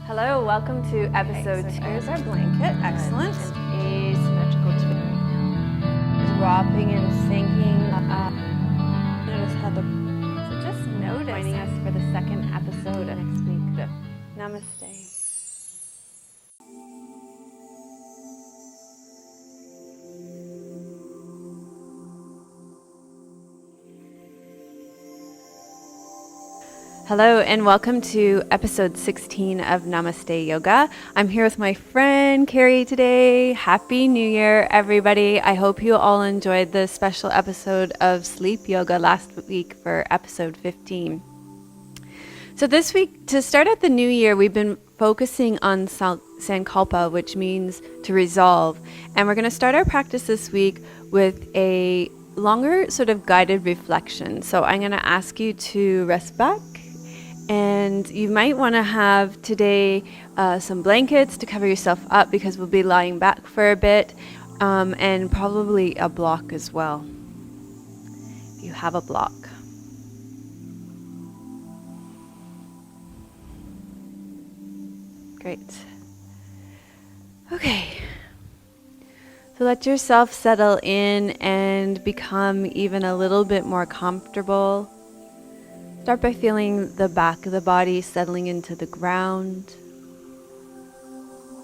Hello, welcome to episode 2. There's our blanket, excellent. Asymmetrical twist. Dropping and sinking up. Notice how So just notice. Joining us for the second episode next week. Namaste. Hello and welcome to episode 16 of Namaste Yoga. I'm here with my friend Carrie today. Happy New Year, everybody. I hope you all enjoyed the special episode of Sleep Yoga last week for episode 15. So this week, to start out the new year, we've been focusing on Sankalpa, which means to resolve. And we're going to start our practice this week with a longer sort of guided reflection. So I'm going to ask you to rest back. And you might want to have today some blankets to cover yourself up because we'll be lying back for a bit, and probably a block as well, if you have a block. Great. Okay. So let yourself settle in and become even a little bit more comfortable. Start by feeling the back of the body settling into the ground,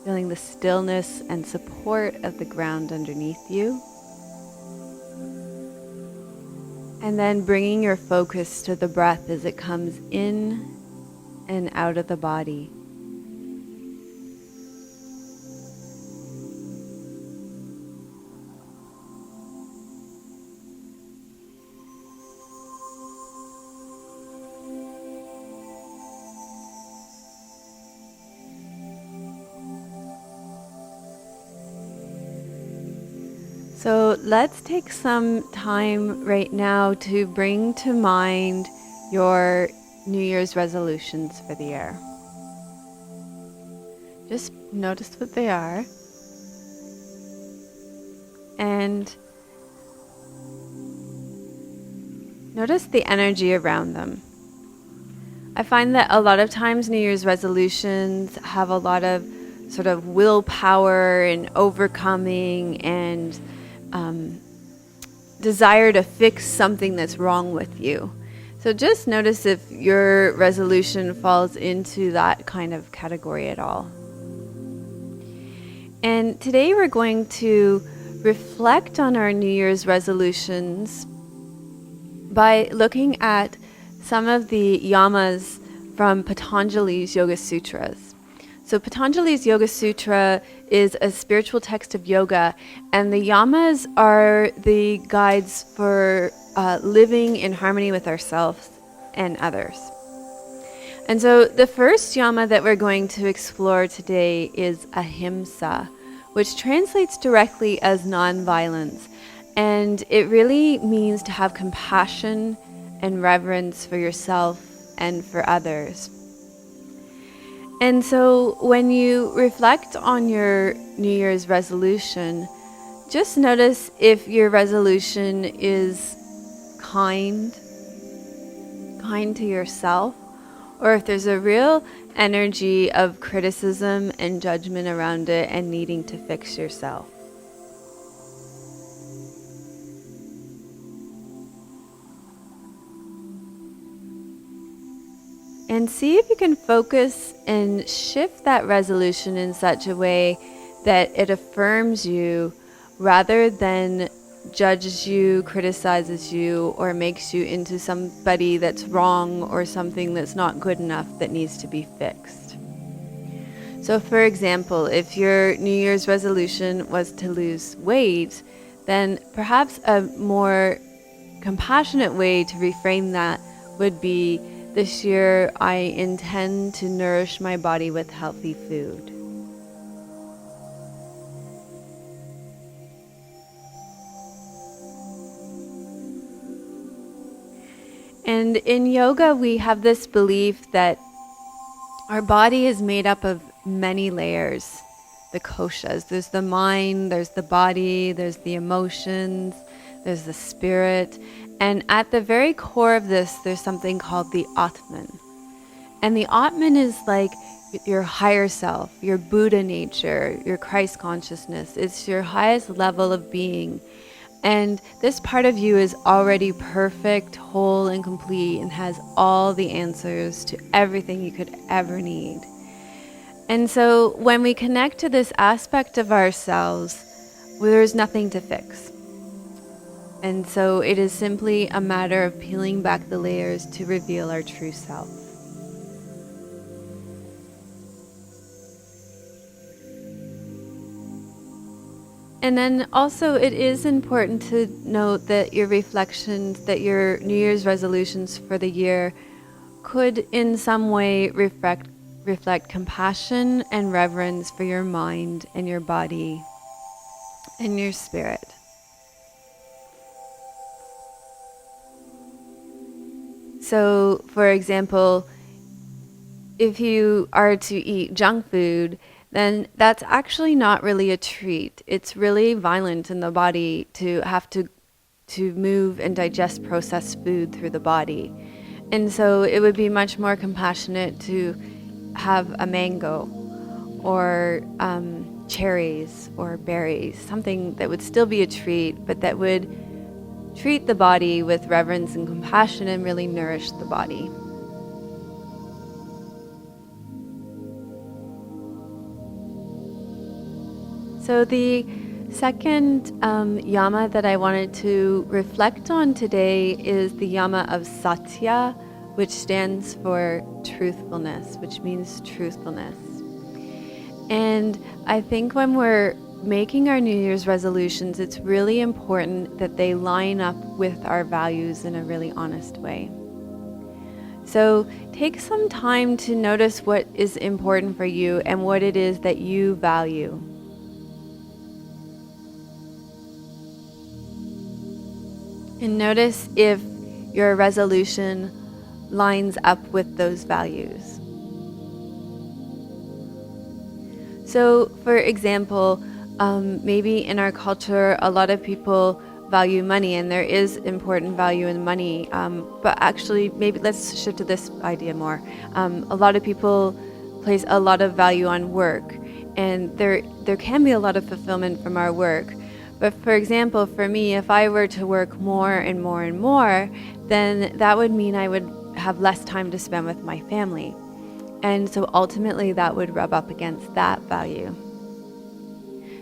feeling the stillness and support of the ground underneath you. And then bringing your focus to the breath as it comes in and out of the body. So let's take some time right now to bring to mind your New Year's resolutions for the year. Just notice what they are. And notice the energy around them. I find that a lot of times New Year's resolutions have a lot of sort of willpower and overcoming and desire to fix something that's wrong with you. So just notice if your resolution falls into that kind of category at all. And today we're going to reflect on our New Year's resolutions by looking at some of the yamas from Patanjali's Yoga Sutras. So Patanjali's Yoga Sutra is a spiritual text of yoga, and the yamas are the guides for living in harmony with ourselves and others. And so the first yama that we're going to explore today is Ahimsa, which translates directly as non-violence. And it really means to have compassion and reverence for yourself and for others. And so when you reflect on your New Year's resolution, just notice if your resolution is kind to yourself, or if there's a real energy of criticism and judgment around it and needing to fix yourself. And see if you can focus and shift that resolution in such a way that it affirms you rather than judges you, criticizes you, or makes you into somebody that's wrong or something that's not good enough that needs to be fixed. So for example, if your New Year's resolution was to lose weight, then perhaps a more compassionate way to reframe that would be, this year, I intend to nourish my body with healthy food. And in yoga, we have this belief that our body is made up of many layers, the koshas. There's the mind, there's the body, there's the emotions, there's the spirit. And at the very core of this, there's something called the Atman. And the Atman is like your higher self, your Buddha nature, your Christ consciousness. It's your highest level of being. And this part of you is already perfect, whole, and complete, and has all the answers to everything you could ever need. And so when we connect to this aspect of ourselves, there's nothing to fix. And so it is simply a matter of peeling back the layers to reveal our true self. And then also it is important to note that your reflections, that your New Year's resolutions for the year could in some way reflect compassion and reverence for your mind and your body and your spirit. So, for example, if you are to eat junk food, then that's actually not really a treat. It's really violent in the body to have to move and digest processed food through the body. And so it would be much more compassionate to have a mango or cherries or berries, something that would still be a treat, but that would treat the body with reverence and compassion and really nourish the body. So the second yama that I wanted to reflect on today is the yama of satya, which stands for truthfulness, which means truthfulness. And I think when we're making our New Year's resolutions, it's really important that they line up with our values in a really honest way. So take some time to notice what is important for you and what it is that you value. And notice if your resolution lines up with those values. So, for example, maybe in our culture, a lot of people value money, and there is important value in money. But actually, maybe let's shift to this idea more. A lot of people place a lot of value on work, and there can be a lot of fulfillment from our work. But for example, for me, if I were to work more and more and more, then that would mean I would have less time to spend with my family. And so ultimately that would rub up against that value.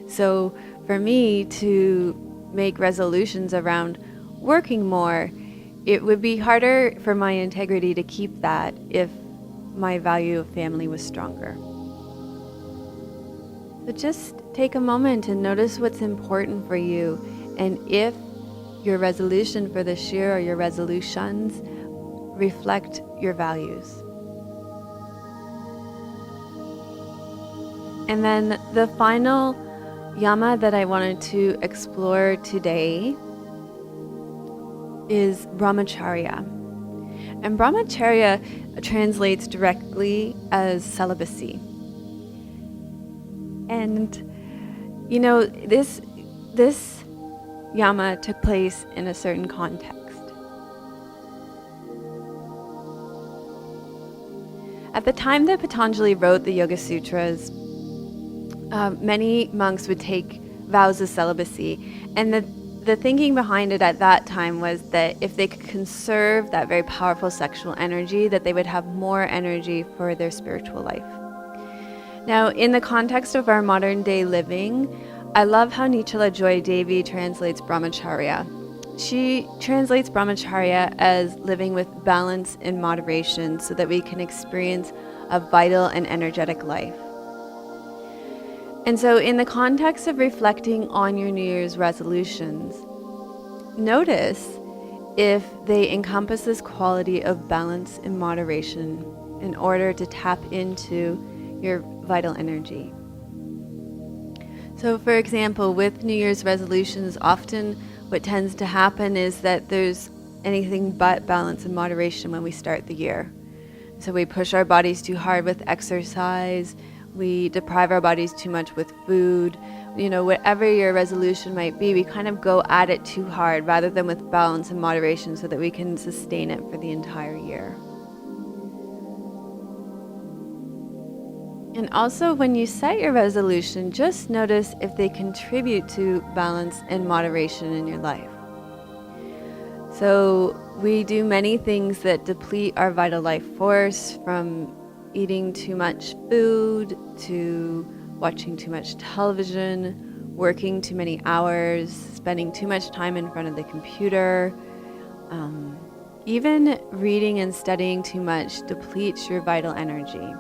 So for me to make resolutions around working more, it would be harder for my integrity to keep that if my value of family was stronger. So just take a moment and notice what's important for you, and if your resolution for this year or your resolutions reflect your values. And then the final yama that I wanted to explore today is brahmacharya. And brahmacharya translates directly as celibacy. And you know, this yama took place in a certain context. At the time that Patanjali wrote the Yoga Sutras, many monks would take vows of celibacy, and the thinking behind it at that time was that if they could conserve that very powerful sexual energy, that they would have more energy for their spiritual life. Now, in the context of our modern day living, I love how Nichala Joy Devi translates brahmacharya. She translates brahmacharya as living with balance and moderation so that we can experience a vital and energetic life. And so in the context of reflecting on your New Year's resolutions, notice if they encompass this quality of balance and moderation in order to tap into your vital energy. So for example, with New Year's resolutions, often what tends to happen is that there's anything but balance and moderation when we start the year. So we push our bodies too hard with exercise, we deprive our bodies too much with food, you know, whatever your resolution might be, we kind of go at it too hard rather than with balance and moderation so that we can sustain it for the entire year. And also, when you set your resolution, just notice if they contribute to balance and moderation in your life. So, we do many things that deplete our vital life force, from eating too much food to watching too much television, working too many hours, spending too much time in front of the computer. Even reading and studying too much depletes your vital energy.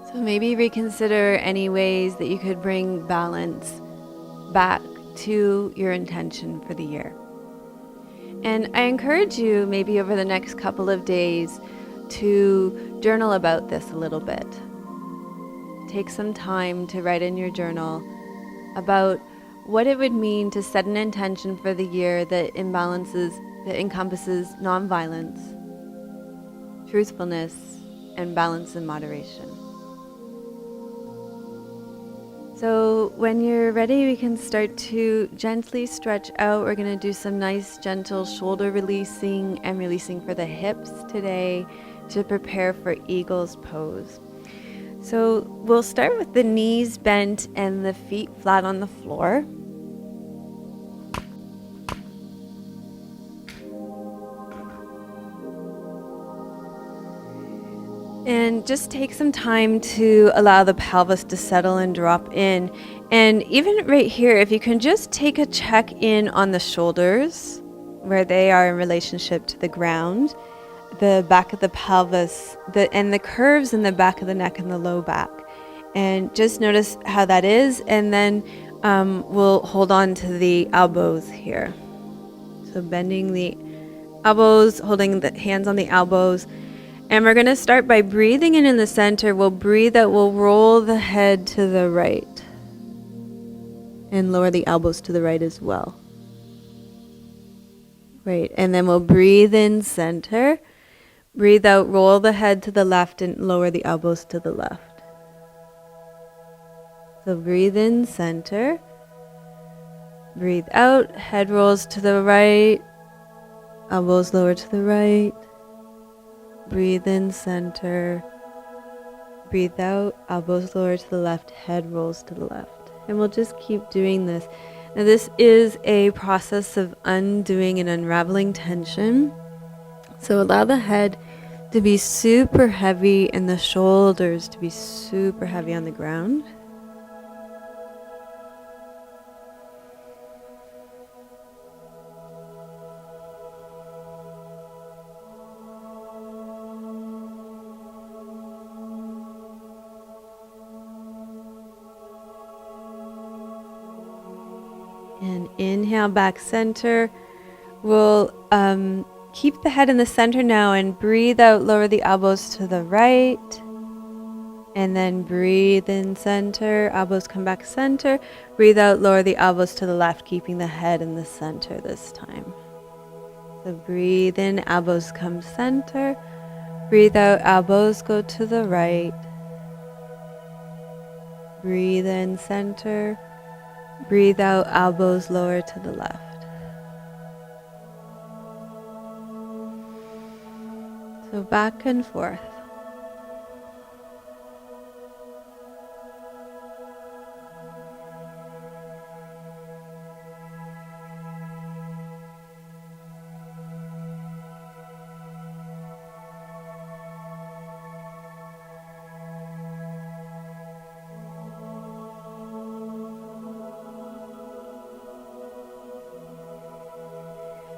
So maybe reconsider any ways that you could bring balance back to your intention for the year. And I encourage you, maybe over the next couple of days, to journal about this a little bit. Take some time to write in your journal about what it would mean to set an intention for the year that encompasses nonviolence, truthfulness, and balance and moderation. So when you're ready, we can start to gently stretch out. We're going to do some nice gentle shoulder releasing and releasing for the hips today to prepare for Eagle's Pose. So we'll start with the knees bent and the feet flat on the floor. And just take some time to allow the pelvis to settle and drop in. And even right here, if you can just take a check in on the shoulders, where they are in relationship to the ground, the back of the pelvis, and the curves in the back of the neck and the low back. And just notice how that is. And then we'll hold on to the elbows here. So bending the elbows, holding the hands on the elbows. And we're going to start by breathing in the center. We'll breathe out. We'll roll the head to the right. And lower the elbows to the right as well. Great. And then we'll breathe in center. Breathe out. Roll the head to the left and lower the elbows to the left. So breathe in center. Breathe out. Head rolls to the right. Elbows lower to the right. Breathe in center. Breathe out. Elbows lower to the left. Head rolls to the left. And we'll just keep doing this. Now this is a process of undoing and unraveling tension. So allow the head to be super heavy and the shoulders to be super heavy on the ground. And inhale back center. We'll keep the head in the center now and breathe out, lower the elbows to the right. And then breathe in center, elbows come back center. Breathe out, lower the elbows to the left, keeping the head in the center this time. So breathe in, elbows come center. Breathe out, elbows go to the right. Breathe in center. Breathe out, elbows lower to the left. So back and forth.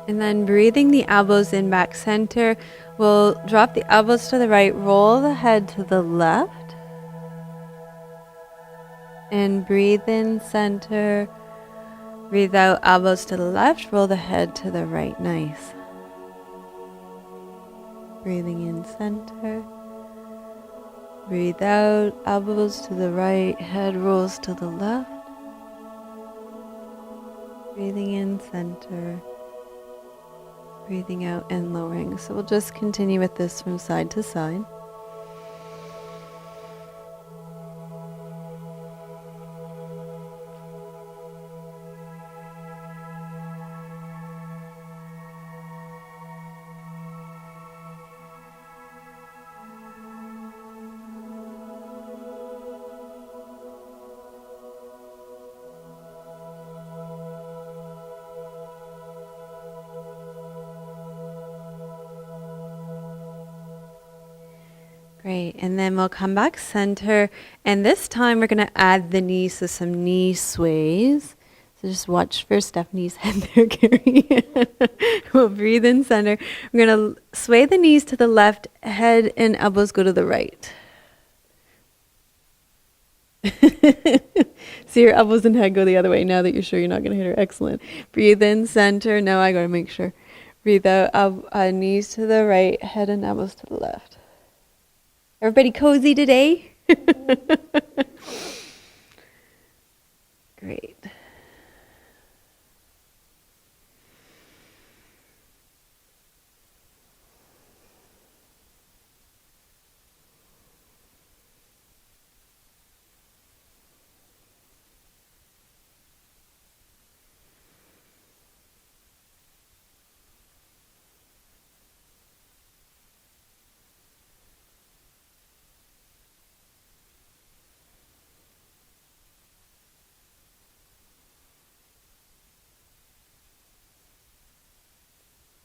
And then breathing the elbows in back center, we'll drop the elbows to the right, roll the head to the left, and breathe in center. Breathe out, elbows to the left, roll the head to the right. Nice. Breathing in center. Breathe out, elbows to the right, head rolls to the left. Breathing in center. Breathing out and lowering. So we'll just continue with this from side to side. Great. And then we'll come back center. And this time we're going to add the knees, so some knee sways. So just watch for Stephanie's head there, Carrie. We'll breathe in center. We're going to sway the knees to the left, head and elbows go to the right. So your elbows and head go the other way now that you're sure you're not going to hit her. Excellent. Breathe in center. Now I got to make sure. Breathe out, knees to the right, head and elbows to the left. Everybody cozy today? Great.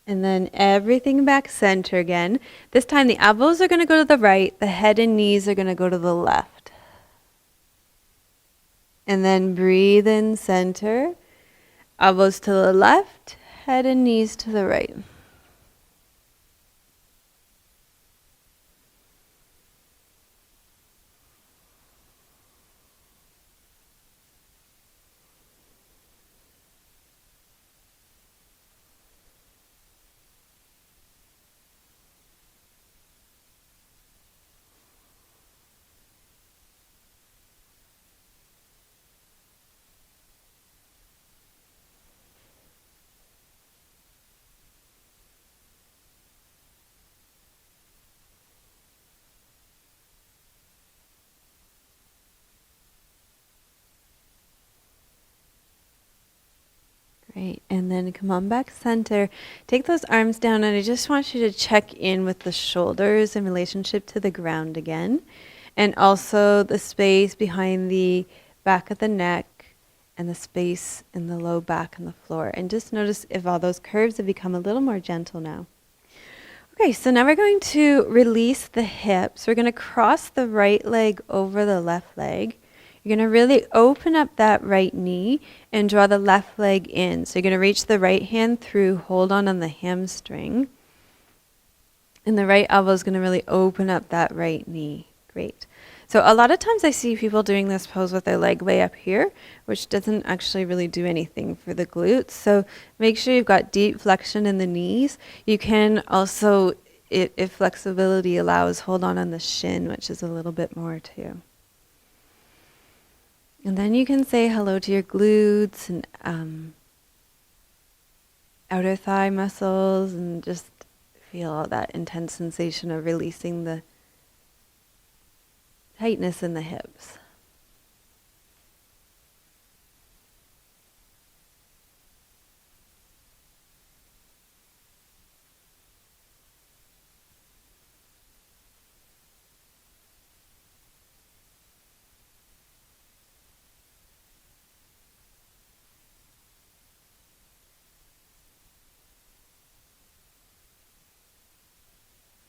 And then everything back center again. This time the elbows are going to go to the right, the head and knees are going to go to the left. And then breathe in center, elbows to the left, head and knees to the right. Great. And then come on back center. Take those arms down and I just want you to check in with the shoulders in relationship to the ground again. And also the space behind the back of the neck and the space in the low back and the floor. And just notice if all those curves have become a little more gentle now. Okay, so now we're going to release the hips. We're going to cross the right leg over the left leg. You're going to really open up that right knee and draw the left leg in. So you're going to reach the right hand through, hold on the hamstring. And the right elbow is going to really open up that right knee. Great. So a lot of times I see people doing this pose with their leg way up here, which doesn't actually really do anything for the glutes. So make sure you've got deep flexion in the knees. You can also, if flexibility allows, hold on the shin, which is a little bit more too. And then you can say hello to your glutes and outer thigh muscles and just feel that intense sensation of releasing the tightness in the hips.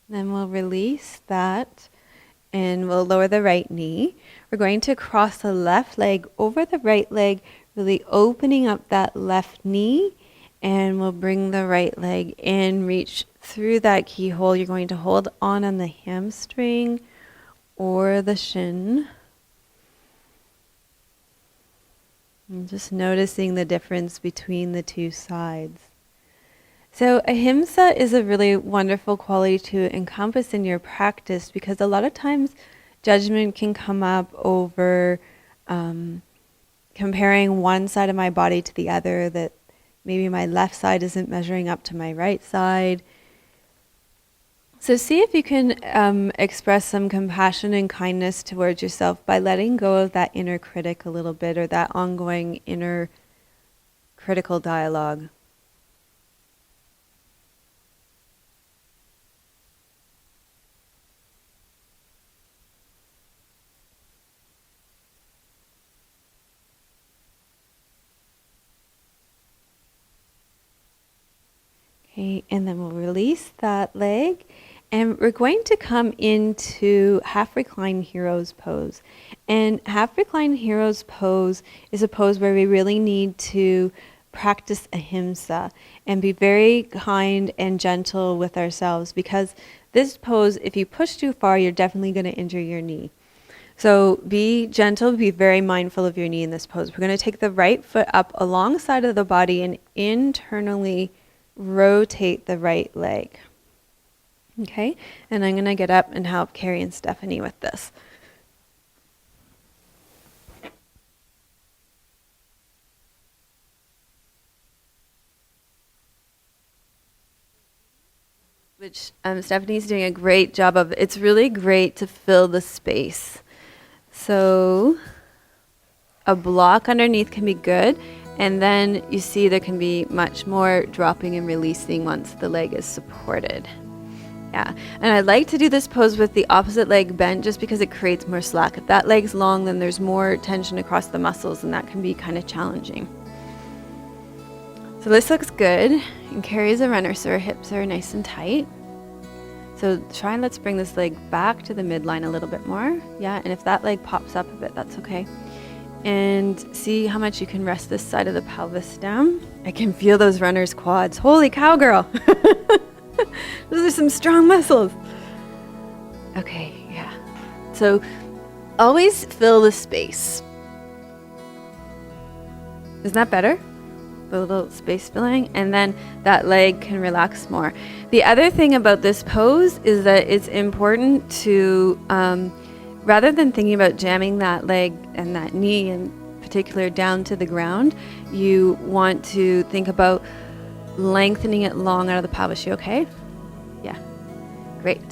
Then we'll release that and we'll lower the right knee. We're going to cross the left leg over the right leg, really opening up that left knee, and we'll bring the right leg in, reach through that keyhole. You're going to hold on the hamstring or the shin. And just noticing the difference between the two sides. So Ahimsa is a really wonderful quality to encompass in your practice because a lot of times judgment can come up over comparing one side of my body to the other, that maybe my left side isn't measuring up to my right side. So see if you can express some compassion and kindness towards yourself by letting go of that inner critic a little bit, or that ongoing inner critical dialogue. Okay, and then we'll release that leg And we're going to come into half recline hero's pose. And half recline hero's pose is a pose where we really need to practice ahimsa and be very kind and gentle with ourselves, because this pose, if you push too far, you're definitely going to injure your knee. So be gentle, be very mindful of your knee in this pose. We're going to take the right foot up alongside of the body and internally rotate the right leg. Okay, and I'm going to get up and help Carrie and Stephanie with this. Which Stephanie's doing a great job of. It's really great to fill the space. So a block underneath can be good, and then you see there can be much more dropping and releasing once the leg is supported. Yeah, and I like to do this pose with the opposite leg bent just because it creates more slack. If that leg's long, then there's more tension across the muscles, and that can be kind of challenging. So this looks good, and Carrie's a runner, so her hips are nice and tight. So try and let's bring this leg back to the midline a little bit more. Yeah, and if that leg pops up a bit, that's okay. And see how much you can rest this side of the pelvis down. I can feel those runners' quads. Holy cow, girl. Those are some strong muscles. Okay, yeah. So always fill the space. Isn't that better? A little space filling, and then that leg can relax more. The other thing about this pose is that it's important to, rather than thinking about jamming that leg and that knee in particular down to the ground, you want to think about lengthening it long out of the pelvis. You okay? Yeah, great.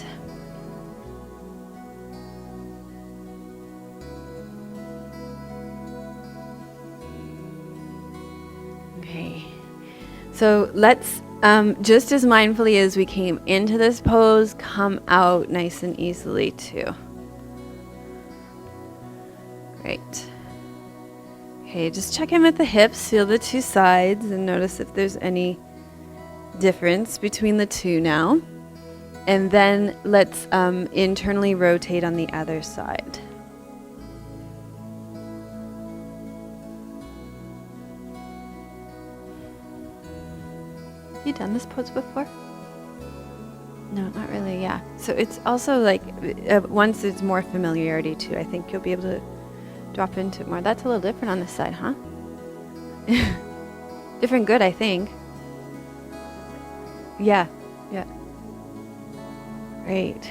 Okay, so let's just as mindfully as we came into this pose, come out nice and easily too. Great. Okay, just check in with the hips, feel the two sides, and notice if there's any difference between the two now. And then let's internally rotate on the other side. Have you done this pose before? No, not really, yeah. So it's also like, once there's more familiarity too, I think you'll be able to drop into it more. That's a little different on this side, huh? Different good, I think. Yeah, yeah. Great.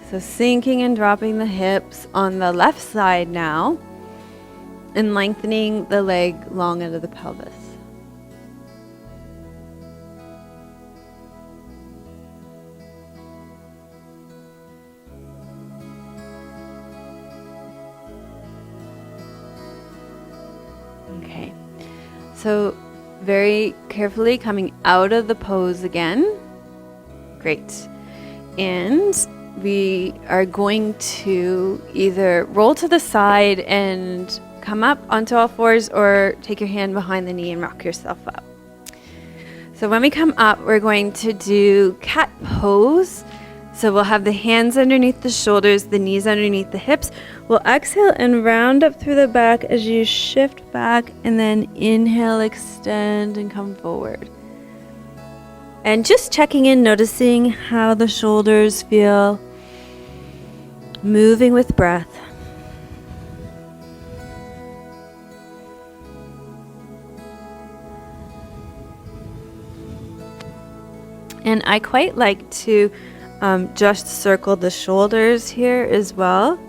So sinking and dropping the hips on the left side now, and lengthening the leg long out of the pelvis. Okay, so very carefully coming out of the pose again. Great. And we are going to either roll to the side and come up onto all fours, or take your hand behind the knee and rock yourself up. So when we come up, we're going to do cat pose. So we'll have the hands underneath the shoulders, the knees underneath the hips. We'll exhale and round up through the back as you shift back, and then inhale, extend, and come forward. And just checking in, noticing how the shoulders feel, moving with breath. And I quite like to just circle the shoulders here as well.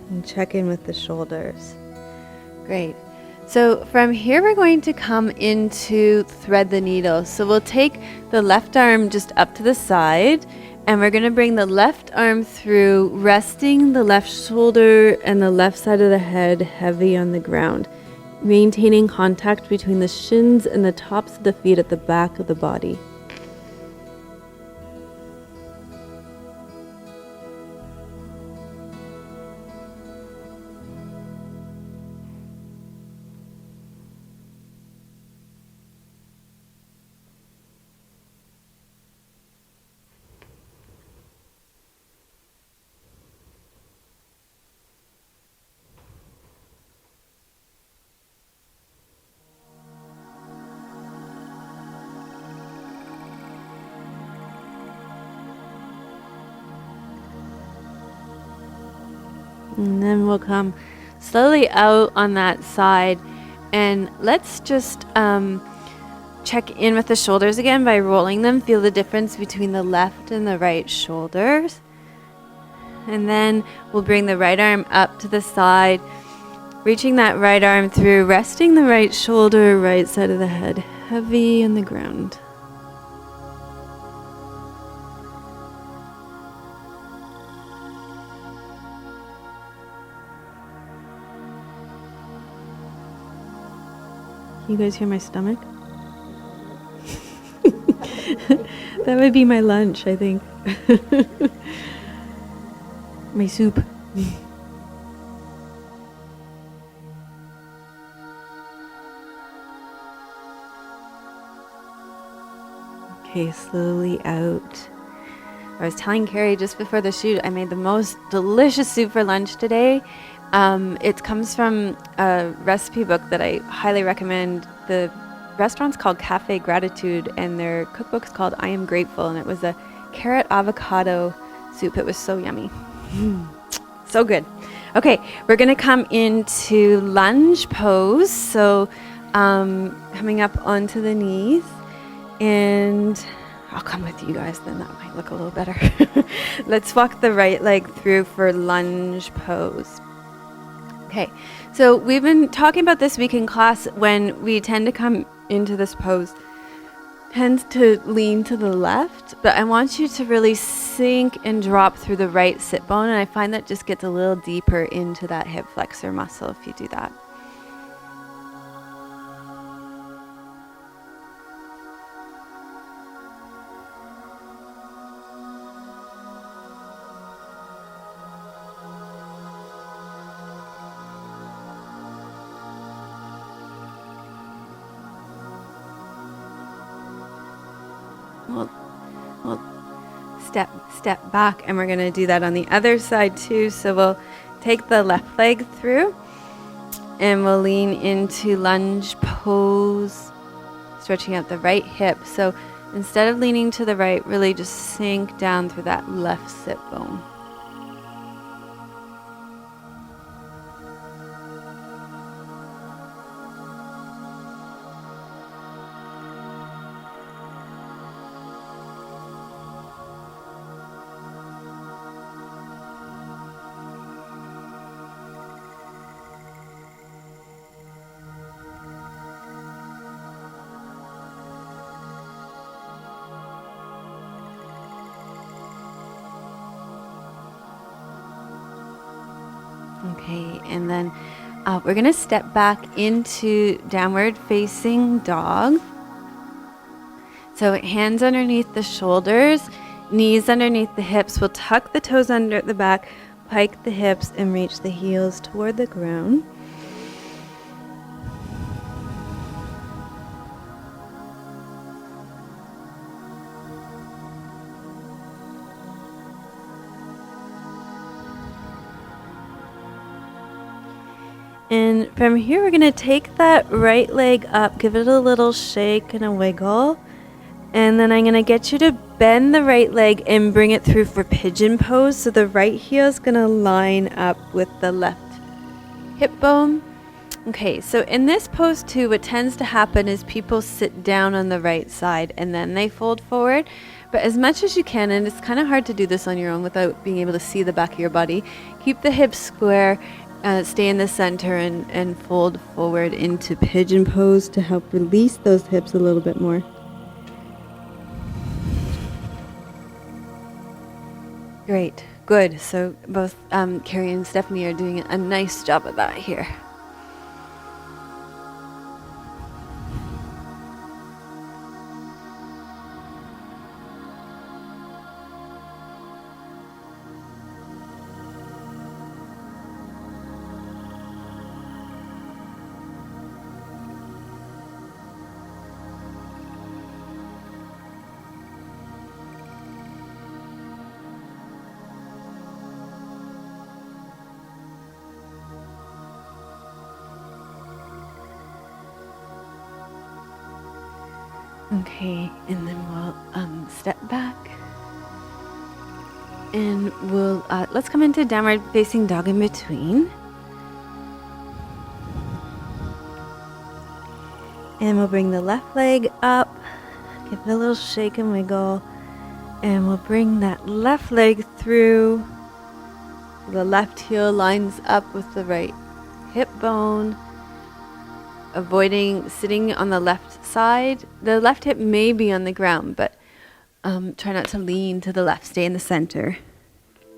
And check in with the shoulders. Great. So from here we're going to come into thread the needle. So we'll take the left arm just up to the side, and we're going to bring the left arm through, resting the left shoulder and the left side of the head heavy on the ground, maintaining contact between the shins and the tops of the feet at the back of the body. And then we'll come slowly out on that side. And let's just check in with the shoulders again by rolling them. Feel the difference between the left and the right shoulders. And then we'll bring the right arm up to the side, reaching that right arm through, resting the right shoulder, right side of the head, heavy on the ground. You guys hear my stomach? That would be my lunch, I think. My soup. Okay, slowly out. I was telling Carrie just before the shoot, I made the most delicious soup for lunch today. It comes from a recipe book that I highly recommend. The restaurant's called Cafe Gratitude, and their cookbook's called I Am Grateful, and it was a carrot avocado soup. It was so yummy. So good. Okay, we're going to come into lunge pose. So coming up onto the knees, and I'll come with you guys, then that might look a little better. Let's walk the right leg through for lunge pose. Okay, so we've been talking about this week in class when we tend to come into this pose, tends to lean to the left, but I want you to really sink and drop through the right sit bone, and I find that just gets a little deeper into that hip flexor muscle if you do that. We'll step back, and we're going to do that on the other side too. So we'll take the left leg through, and we'll lean into lunge pose, stretching out the right hip. So instead of leaning to the right, really just sink down through that left sit bone. Okay, and then we're going to step back into downward facing dog. So hands underneath the shoulders, knees underneath the hips. We'll tuck the toes under at the back, pike the hips, and reach the heels toward the ground. And from here, we're going to take that right leg up, give it a little shake and a wiggle. And then I'm going to get you to bend the right leg and bring it through for pigeon pose. So the right heel is going to line up with the left hip bone. Okay, so in this pose too, what tends to happen is people sit down on the right side and then they fold forward. But as much as you can, and it's kind of hard to do this on your own without being able to see the back of your body, keep the hips square. Stay in the center and fold forward into pigeon pose to help release those hips a little bit more. Great, good. So both Carrie and Stephanie are doing a nice job of that here. Okay, and then we'll step back. And we'll let's come into downward facing dog in between. And we'll bring the left leg up, give it a little shake and wiggle, and we'll bring that left leg through. The left heel lines up with the right hip bone, avoiding sitting on the left side. The left hip may be on the ground, but try not to lean to the left. Stay in the center.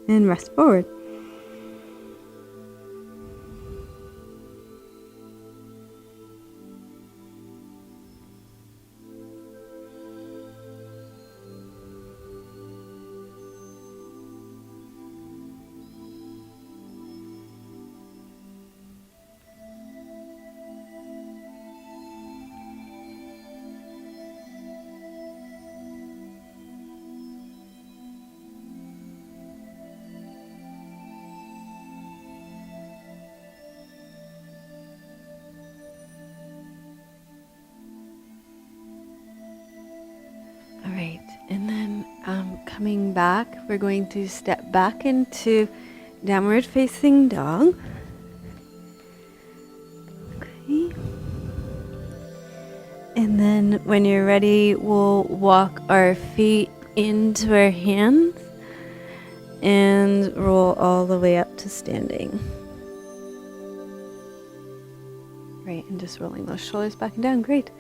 And rest forward. All right, and then coming back, we're going to step back into downward facing dog. Okay. And then when you're ready, we'll walk our feet into our hands and roll all the way up to standing. Right, and just rolling those shoulders back and down. Great.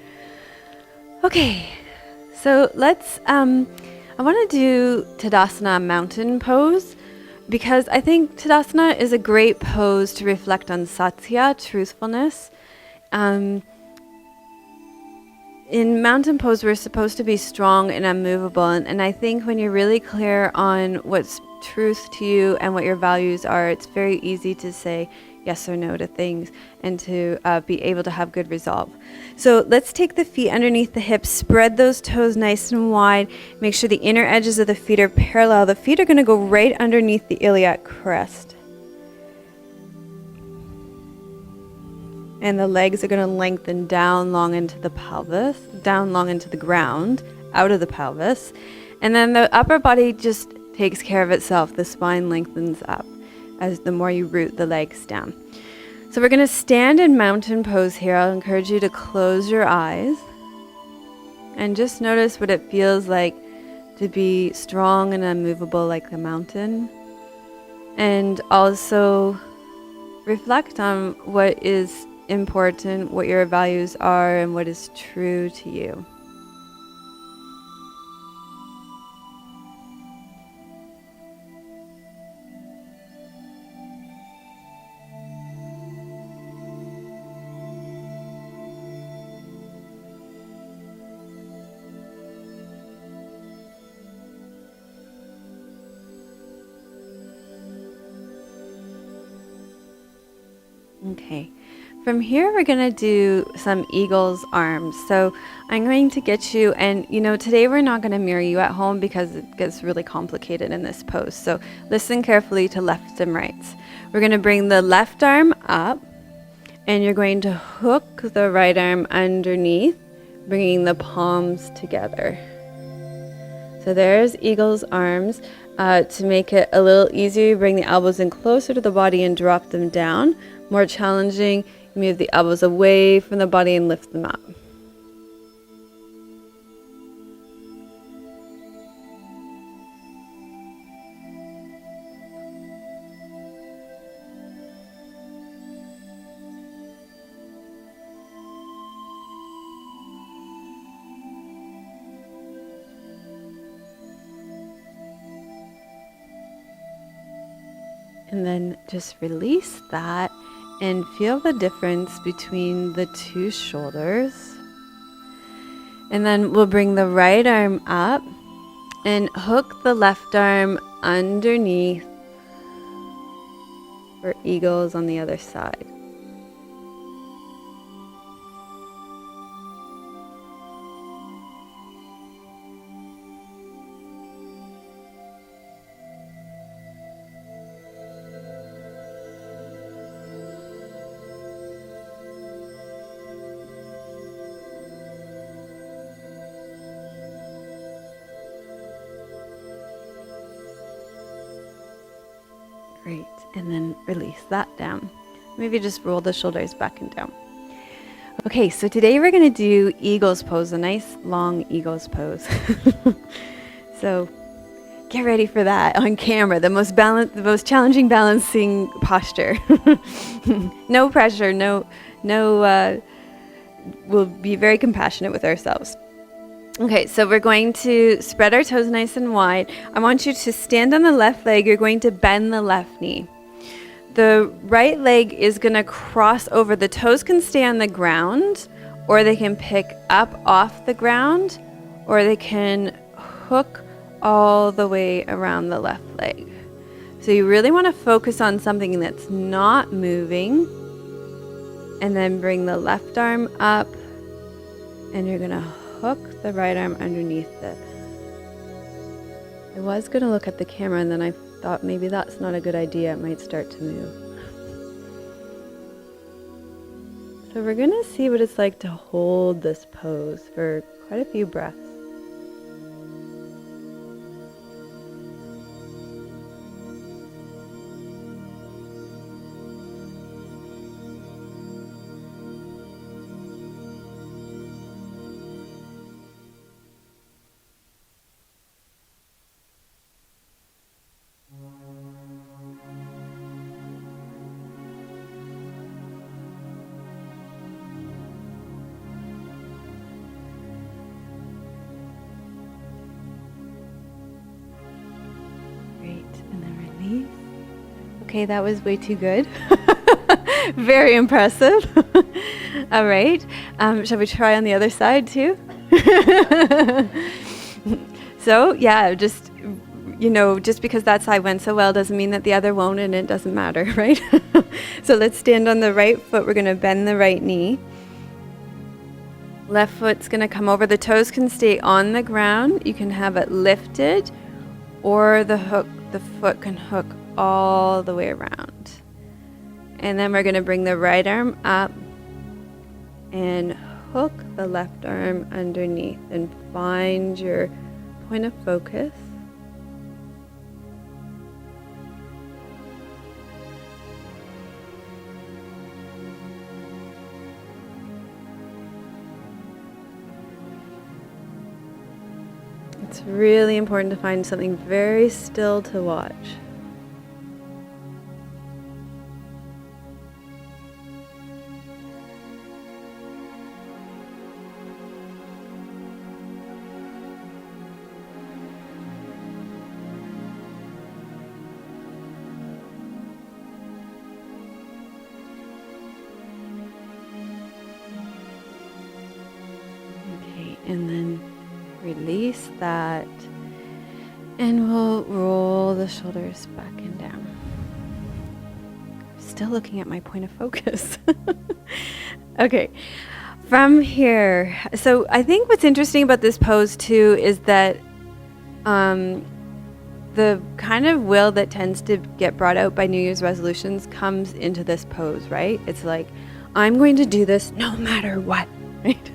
Okay. So let's, I want to do Tadasana mountain pose because I think Tadasana is a great pose to reflect on satya, truthfulness. In mountain pose, we're supposed to be strong and unmovable. And I think when you're really clear on what's truth to you and what your values are, it's very easy to say yes or no to things and to be able to have good resolve. So let's take the feet underneath the hips, spread those toes nice and wide. Make sure the inner edges of the feet are parallel. The feet are going to go right underneath the iliac crest. And the legs are going to lengthen down long into the pelvis, down long into the ground, out of the pelvis. And then the upper body just takes care of itself. The spine lengthens up as the more you root the legs down. So we're going to stand in mountain pose here. I'll encourage you to close your eyes and just notice what it feels like to be strong and unmovable like a mountain. And also reflect on what is important, what your values are, and what is true to you. Okay, from here we're going to do some eagle's arms. So I'm going to get you, and today we're not going to mirror you at home because it gets really complicated in this pose. So listen carefully to lefts and rights. We're going to bring the left arm up, and you're going to hook the right arm underneath, bringing the palms together. So there's eagle's arms. To make it a little easier, you bring the elbows in closer to the body and drop them down. More challenging, you move the elbows away from the body and lift them up. And then just release that and feel the difference between the two shoulders. And then we'll bring the right arm up and hook the left arm underneath for eagles on the other side. Great. And then release that down. Maybe just roll the shoulders back and down. Okay, so today we're going to do Eagle's Pose, a nice long Eagle's Pose. So get ready for that on camera, the most challenging balancing posture. No pressure, we'll be very compassionate with ourselves. Okay, so we're going to spread our toes nice and wide. I want you to stand on the left leg. You're going to bend the left knee. The right leg is going to cross over. The toes can stay on the ground, or they can pick up off the ground, or they can hook all the way around the left leg. So you really want to focus on something that's not moving, and then bring the left arm up, and you're going to hook the right arm underneath it. I was going to look at the camera, and then I thought maybe that's not a good idea. It might start to move. So we're going to see what it's like to hold this pose for quite a few breaths. Okay, that was way too good. Very impressive. All right. Shall we try on the other side too? So, yeah, just because that side went so well doesn't mean that the other won't, and it doesn't matter, right? So let's stand on the right foot. We're going to bend the right knee. Left foot's going to come over. The toes can stay on the ground. You can have it lifted, or the foot can hook all the way around. And then we're going to bring the right arm up and hook the left arm underneath and find your point of focus. It's really important to find something very still to watch. Okay, and then release that, and we'll roll the shoulders back and down. Still looking at my point of focus. Okay, from here, so I think what's interesting about this pose too is that the kind of will that tends to get brought out by New Year's resolutions comes into this pose, right? It's like, I'm going to do this no matter what, right?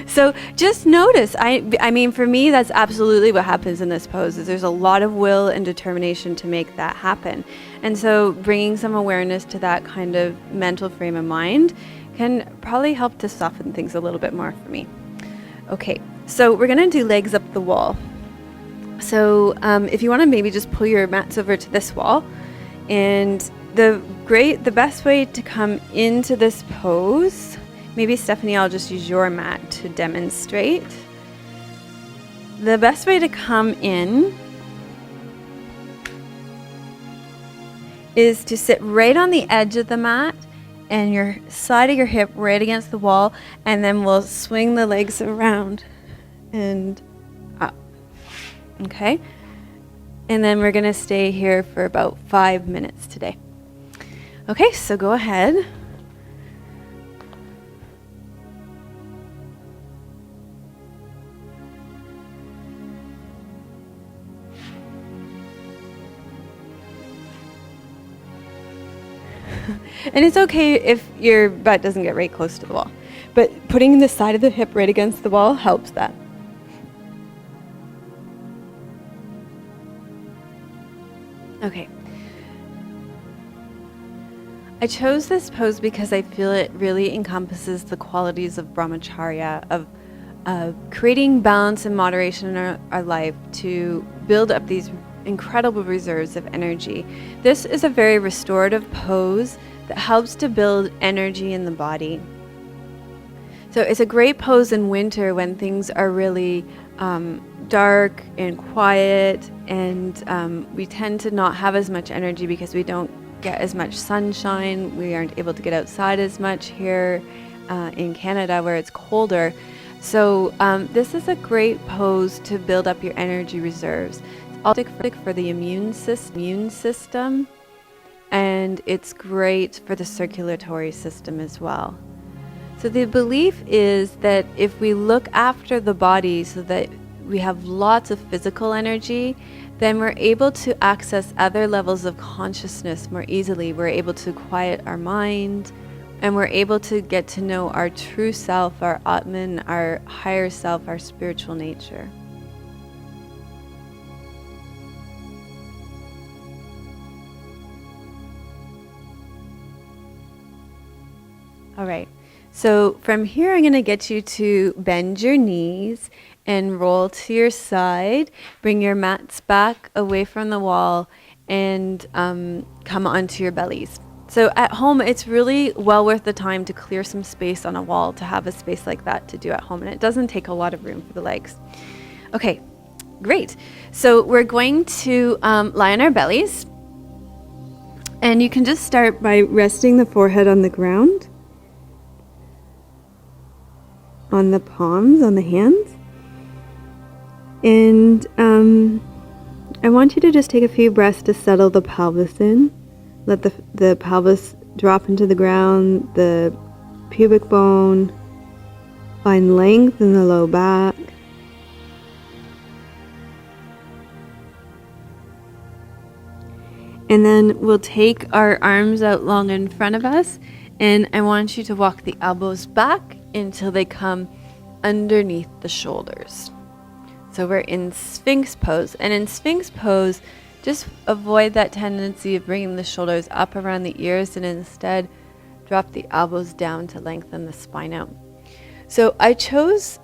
So just notice, I mean, for me, that's absolutely what happens in this pose, is there's a lot of will and determination to make that happen. And so bringing some awareness to that kind of mental frame of mind can probably help to soften things a little bit more for me. Okay, so we're going to do legs up the wall. So if you want to maybe just pull your mats over to this wall, and the best way to come into this pose, maybe Stephanie, I'll just use your mat to demonstrate. The best way to come in is to sit right on the edge of the mat and your side of your hip right against the wall, and then we'll swing the legs around and up. Okay? And then we're going to stay here for about 5 minutes today. Okay, so go ahead. And it's okay if your butt doesn't get right close to the wall, but putting the side of the hip right against the wall helps that. Okay. I chose this pose because I feel it really encompasses the qualities of brahmacharya, of creating balance and moderation in our life to build up these incredible reserves of energy. This is a very restorative pose that helps to build energy in the body. So it's a great pose in winter when things are really dark and quiet, and we tend to not have as much energy because we don't get as much sunshine. We aren't able to get outside as much here in Canada where it's colder. So this is a great pose to build up your energy reserves. It's also for the immune system, and it's great for the circulatory system as well. So the belief is that if we look after the body so that we have lots of physical energy, then we're able to access other levels of consciousness more easily. We're able to quiet our mind, and we're able to get to know our true self, our Atman, our higher self, our spiritual nature. All right. So from here, I'm going to get you to bend your knees and roll to your side. Bring your mats back away from the wall and come onto your bellies. So at home, it's really well worth the time to clear some space on a wall, to have a space like that to do at home. And it doesn't take a lot of room for the legs. Okay, great. So we're going to lie on our bellies. And you can just start by resting the forehead on the ground, on the palms, on the hands. And I want you to just take a few breaths to settle the pelvis in. Let the pelvis drop into the ground, the pubic bone, find length in the low back. And then we'll take our arms out long in front of us, and I want you to walk the elbows back until they come underneath the shoulders. So we're in Sphinx Pose, and in Sphinx Pose, just avoid that tendency of bringing the shoulders up around the ears, and instead drop the elbows down to lengthen the spine out. So I chose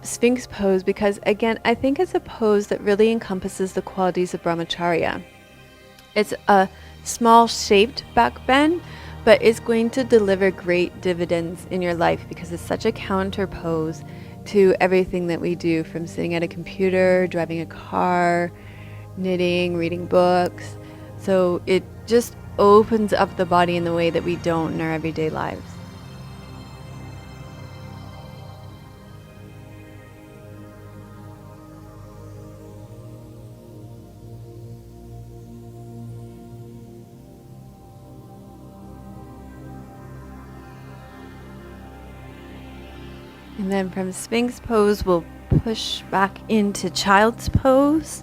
Sphinx Pose because, again, I think it's a pose that really encompasses the qualities of brahmacharya. It's a small shaped back bend, but it's going to deliver great dividends in your life because it's such a counter pose to everything that we do, from sitting at a computer, driving a car, knitting, reading books. So it just opens up the body in the way that we don't in our everyday lives. And then from Sphinx Pose, we'll push back into Child's Pose.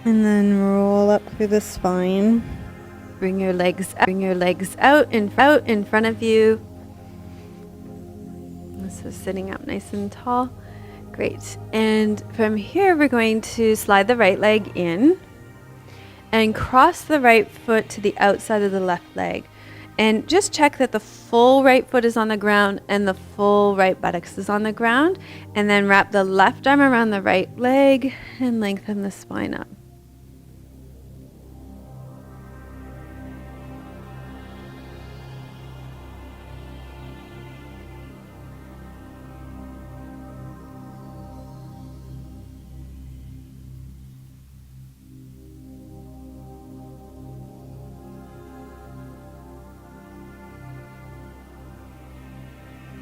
And then roll up through the spine. Bring your legs out in front of you. So sitting up nice and tall. Great. And from here, we're going to slide the right leg in and cross the right foot to the outside of the left leg. And just check that the full right foot is on the ground and the full right buttocks is on the ground. And then wrap the left arm around the right leg and lengthen the spine up.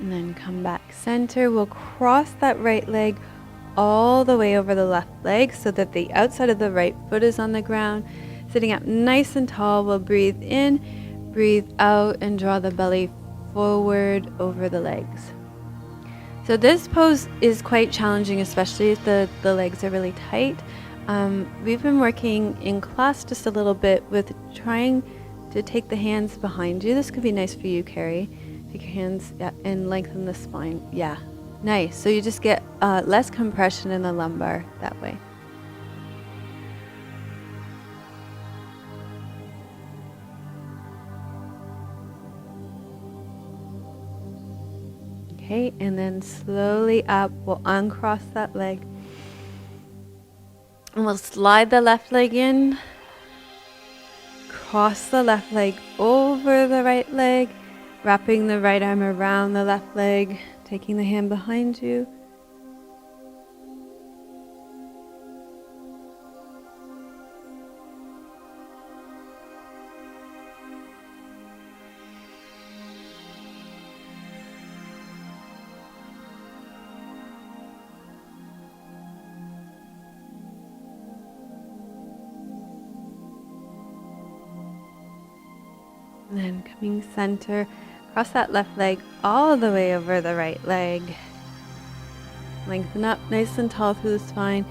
And then come back center. We'll cross that right leg all the way over the left leg so that the outside of the right foot is on the ground. Sitting up nice and tall, we'll breathe in, breathe out, and draw the belly forward over the legs. So this pose is quite challenging, especially if the legs are really tight. We've been working in class just a little bit with trying to take the hands behind you. This could be nice for you, Carrie. Take your hands and lengthen the spine. Yeah, nice. So you just get less compression in the lumbar that way. Okay, and then slowly up, we'll uncross that leg. And we'll slide the left leg in. Cross the left leg over the right leg. Wrapping the right arm around the left leg. Taking the hand behind you. And then coming center, cross that left leg all the way over the right leg. Lengthen up nice and tall through the spine.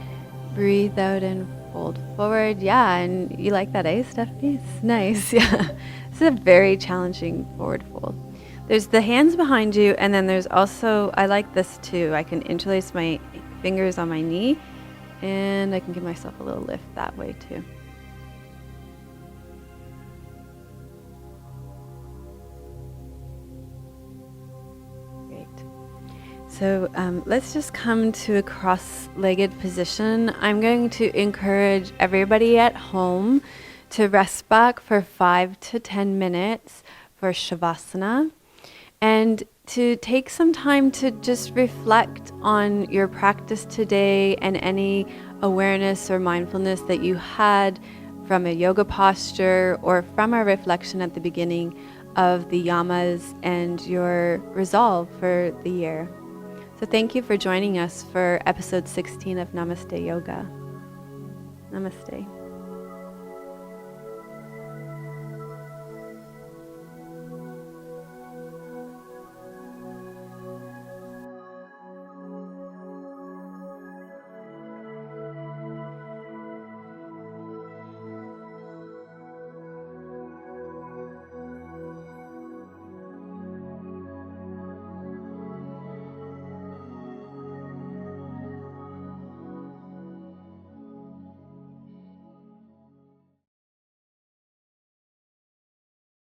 Breathe out and fold forward. Yeah, and you like that, eh, Stephanie? It's nice, yeah. This is a very challenging forward fold. There's the hands behind you, and then there's also, I like this too. I can interlace my fingers on my knee, and I can give myself a little lift that way too. So let's just come to a cross-legged position. I'm going to encourage everybody at home to rest back for 5 to 10 minutes for Shavasana, and to take some time to just reflect on your practice today and any awareness or mindfulness that you had from a yoga posture or from our reflection at the beginning of the yamas and your resolve for the year. So thank you for joining us for episode 16 of Namaste Yoga. Namaste.